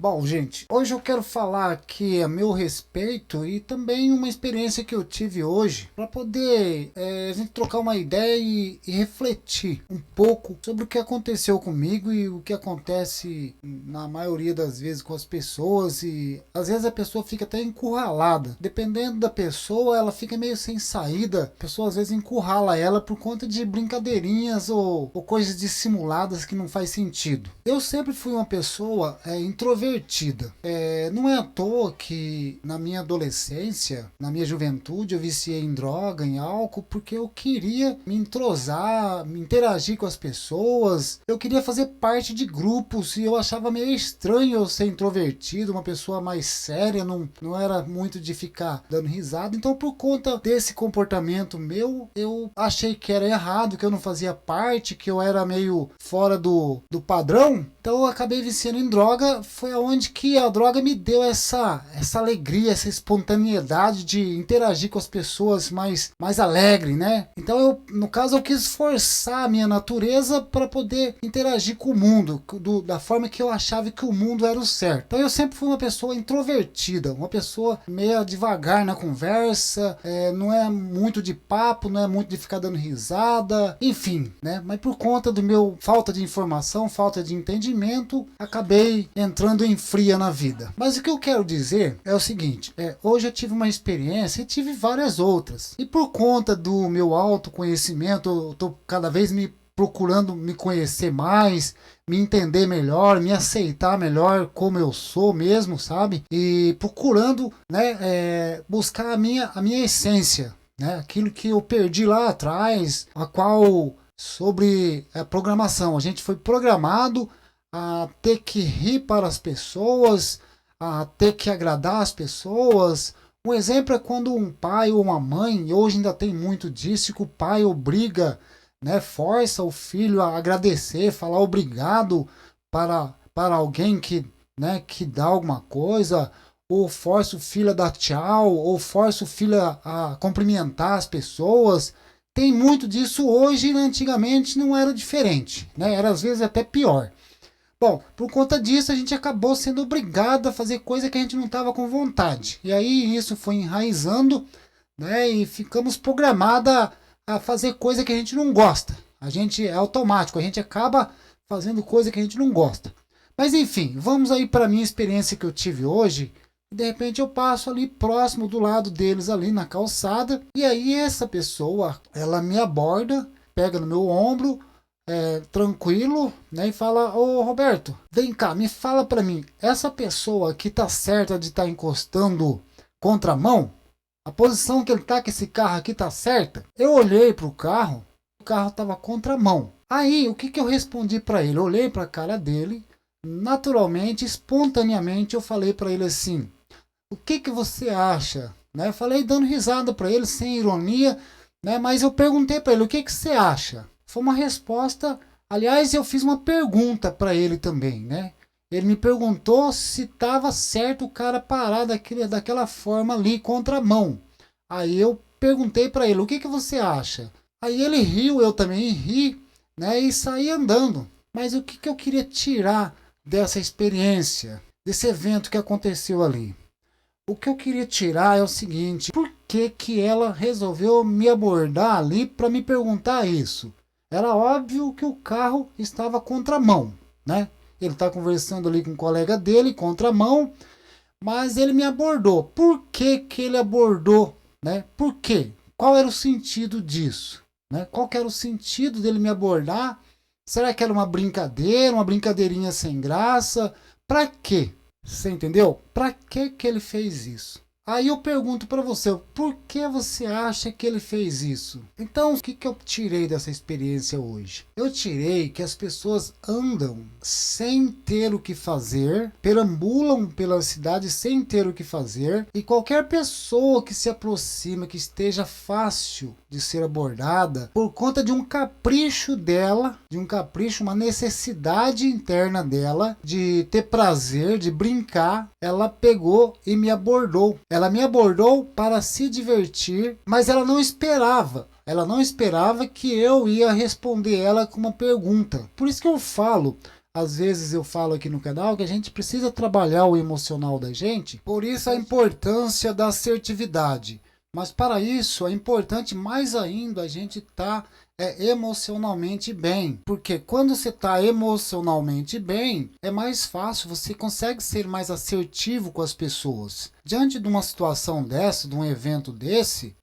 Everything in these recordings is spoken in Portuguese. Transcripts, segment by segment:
Bom, gente, hoje eu quero falar aqui a meu respeito e também uma experiência que eu tive hoje para poder a gente trocar uma ideia e refletir um pouco sobre o que aconteceu comigo e o que acontece na maioria das vezes com as pessoas. E às vezes a pessoa fica até encurralada. Dependendo da pessoa, ela fica meio sem saída. A pessoa às vezes encurrala ela por conta de brincadeirinhas ou coisas dissimuladas que não faz sentido. Eu sempre fui uma pessoa introvertida. Não é à toa que na minha adolescência, na minha juventude, eu viciei em droga, em álcool, porque eu queria me entrosar, me interagir com as pessoas, eu queria fazer parte de grupos e eu achava meio estranho eu ser introvertido, uma pessoa mais séria, não era muito de ficar dando risada. Então, por conta desse comportamento meu, eu achei que era errado, que eu não fazia parte, que eu era meio fora do padrão. Então eu acabei viciando em droga. Foi aonde que a droga me deu essa alegria, essa espontaneidade de interagir com as pessoas mais alegre, né? Então no caso, eu quis forçar a minha natureza para poder interagir com o mundo da forma que eu achava que o mundo era o certo. Então eu sempre fui uma pessoa introvertida, uma pessoa meio devagar na conversa, não é muito de papo, não é muito de ficar dando risada, enfim, né? Mas por conta do meu falta de informação, falta de entendimento, acabei entrando em fria na vida. Mas o que eu quero dizer é o seguinte, hoje eu tive uma experiência e tive várias outras. E por conta do meu autoconhecimento, eu tô cada vez me procurando me conhecer mais, me entender melhor, me aceitar melhor como eu sou mesmo, sabe? E procurando, né, buscar a minha essência, né? Aquilo que eu perdi lá atrás, a qual sobre a programação. A gente foi programado a ter que rir para as pessoas, a ter que agradar as pessoas. Um exemplo é quando um pai ou uma mãe, e hoje ainda tem muito disso, que o pai obriga, né, força o filho a agradecer, falar obrigado para alguém que, né, que dá alguma coisa, ou força o filho a dar tchau, ou força o filho a cumprimentar as pessoas. Tem muito disso hoje e antigamente não era diferente, né? Era às vezes até pior. Bom, por conta disso a gente acabou sendo obrigado a fazer coisa que a gente não estava com vontade. E aí isso foi enraizando, né? E ficamos programados a fazer coisa que a gente não gosta. A gente é automático, a gente acaba fazendo coisa que a gente não gosta. Mas enfim, vamos aí para a minha experiência que eu tive hoje. De repente eu passo ali próximo do lado deles ali na calçada. E aí essa pessoa, ela me aborda, pega no meu ombro, tranquilo, né, e fala: ô Roberto, vem cá, me fala pra mim, essa pessoa aqui tá certa de estar encostando contramão? A posição que ele tá com esse carro aqui tá certa? Eu olhei pro carro, o carro tava contramão. Aí, o que que eu respondi pra ele? Eu olhei pra cara dele, naturalmente, espontaneamente, eu falei pra ele assim: o que que você acha? Né, eu falei dando risada pra ele, sem ironia, né, mas eu perguntei pra ele: o que que você acha? Foi uma resposta. Aliás, eu fiz uma pergunta para ele também, né? Ele me perguntou se estava certo o cara parar daquela forma ali, contramão. Aí eu perguntei para ele: o que que você acha? Aí ele riu, eu também ri, né? E saí andando. Mas o que que eu queria tirar dessa experiência, desse evento que aconteceu ali? O que eu queria tirar é o seguinte: por que que ela resolveu me abordar ali para me perguntar isso? Era óbvio que o carro estava contramão, né? Ele está conversando ali com um colega dele, contramão, mas ele me abordou. Por que que ele abordou, né? Por quê? Qual era o sentido disso, né? Qual que era o sentido dele me abordar? Será que era uma brincadeira, uma brincadeirinha sem graça? Pra quê? Você entendeu? Pra que que ele fez isso? Aí eu pergunto para você, por que você acha que ele fez isso? Então, o que que eu tirei dessa experiência hoje? Eu tirei que as pessoas andam sem ter o que fazer, perambulam pela cidade sem ter o que fazer, e qualquer pessoa que se aproxima, que esteja fácil de ser abordada, por conta de um capricho dela, de um capricho, uma necessidade interna dela, de ter prazer, de brincar, ela pegou e me abordou. Ela me abordou para se divertir, mas ela não esperava. Ela não esperava que eu ia responder ela com uma pergunta. Por isso que eu falo, às vezes eu falo aqui no canal que a gente precisa trabalhar o emocional da gente, por isso a importância da assertividade. Mas para isso é importante mais ainda a gente estar emocionalmente bem, porque quando você está emocionalmente bem, é mais fácil, você consegue ser mais assertivo com as pessoas. Diante de uma situação dessa, de um evento desse,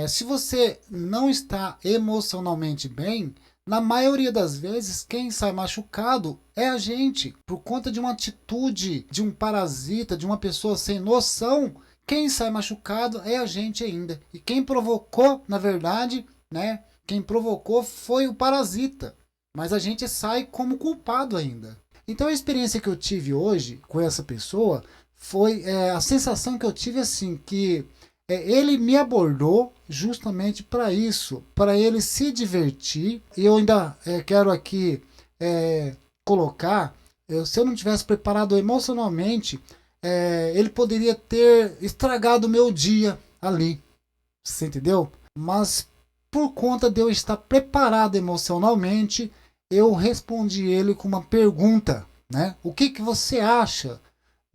se você não está emocionalmente bem, na maioria das vezes, quem sai machucado é a gente, por conta de uma atitude de um parasita, de uma pessoa sem noção. Quem sai machucado é a gente ainda. E quem provocou, na verdade, né? Quem provocou foi o parasita. Mas a gente sai como culpado ainda. Então a experiência que eu tive hoje com essa pessoa foi a sensação que eu tive assim, que ele me abordou justamente para isso, para ele se divertir. E eu ainda quero aqui colocar, se eu não tivesse preparado emocionalmente, ele poderia ter estragado o meu dia ali, você entendeu? Mas por conta de eu estar preparado emocionalmente, eu respondi ele com uma pergunta, né? O que você acha?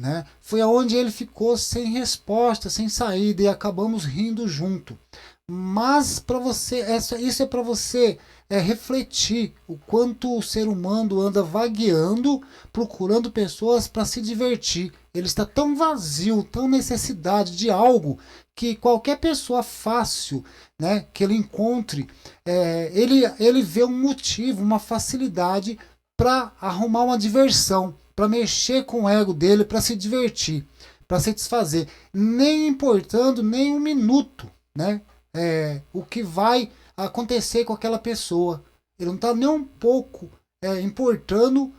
Né? Foi aonde ele ficou sem resposta, sem saída, e acabamos rindo junto. Mas para você, isso é para você refletir o quanto o ser humano anda vagueando, procurando pessoas para se divertir. Ele está tão vazio, tão necessidade de algo, que qualquer pessoa fácil, né, que ele encontre, ele vê um motivo, uma facilidade para arrumar uma diversão, para mexer com o ego dele, para se divertir, para satisfazer, nem importando nem um minuto, né? O que vai acontecer com aquela pessoa. Ele não está nem um pouco importando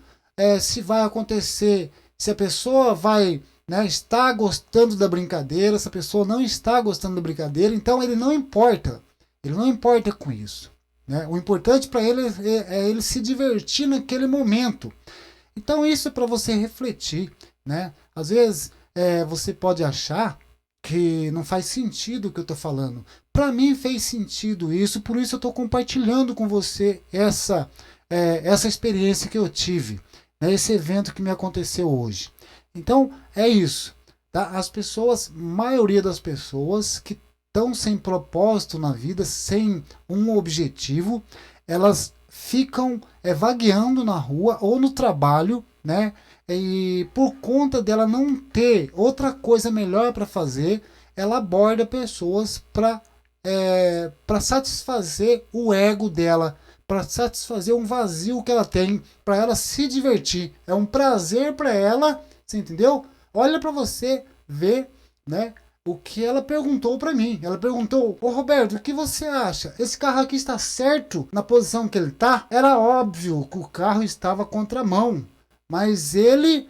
se vai acontecer, se a pessoa vai, né, estar gostando da brincadeira, se a pessoa não está gostando da brincadeira. Então ele não importa com isso, né? O importante para ele é ele se divertir naquele momento. Então isso é para você refletir, né? Às vezes você pode achar que não faz sentido o que eu estou falando. Para mim fez sentido isso, por isso eu estou compartilhando com você essa experiência que eu tive, né? Esse evento que me aconteceu hoje. Então é isso, tá? As pessoas, maioria das pessoas que estão sem propósito na vida, sem um objetivo, elas ficam vagueando na rua ou no trabalho, né? E por conta dela não ter outra coisa melhor para fazer, ela aborda pessoas para satisfazer o ego dela, para satisfazer um vazio que ela tem, para ela se divertir. É um prazer para ela, você entendeu? Olha para você ver, né? O que ela perguntou para mim. Ela perguntou: ô Roberto, o que você acha? Esse carro aqui está certo na posição que ele está? Era óbvio que o carro estava contramão, mas ele,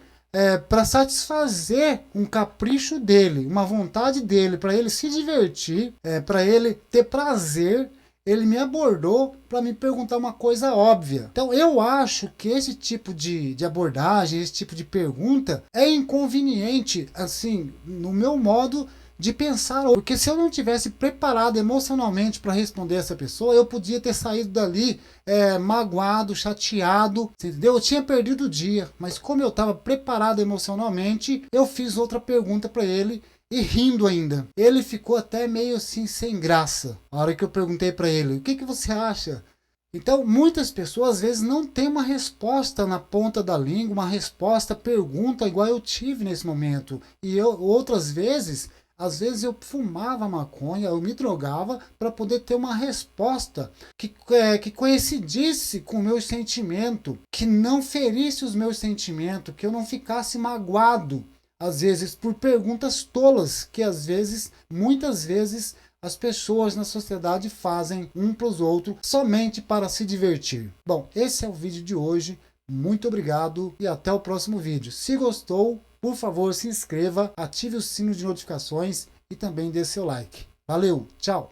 para satisfazer um capricho dele, uma vontade dele, para ele se divertir, para ele ter prazer, ele me abordou para me perguntar uma coisa óbvia. Então eu acho que esse tipo de abordagem, esse tipo de pergunta é inconveniente, assim, no meu modo de pensar, porque se eu não tivesse preparado emocionalmente para responder essa pessoa, eu podia ter saído dali magoado, chateado, entendeu? Eu tinha perdido o dia, mas como eu estava preparado emocionalmente, eu fiz outra pergunta para ele e rindo ainda. Ele ficou até meio assim sem graça. A hora que eu perguntei para ele: o que você acha? Então, muitas pessoas às vezes não têm uma resposta na ponta da língua, uma resposta, pergunta igual eu tive nesse momento. E outras vezes, às vezes eu fumava maconha, eu me drogava para poder ter uma resposta que coincidisse com o meu sentimento, que não ferisse os meus sentimentos, que eu não ficasse magoado, às vezes por perguntas tolas, que às vezes, muitas vezes, as pessoas na sociedade fazem um para os outros somente para se divertir. Bom, esse é o vídeo de hoje. Muito obrigado e até o próximo vídeo. Se gostou, por favor, se inscreva, ative o sino de notificações e também dê seu like. Valeu, tchau!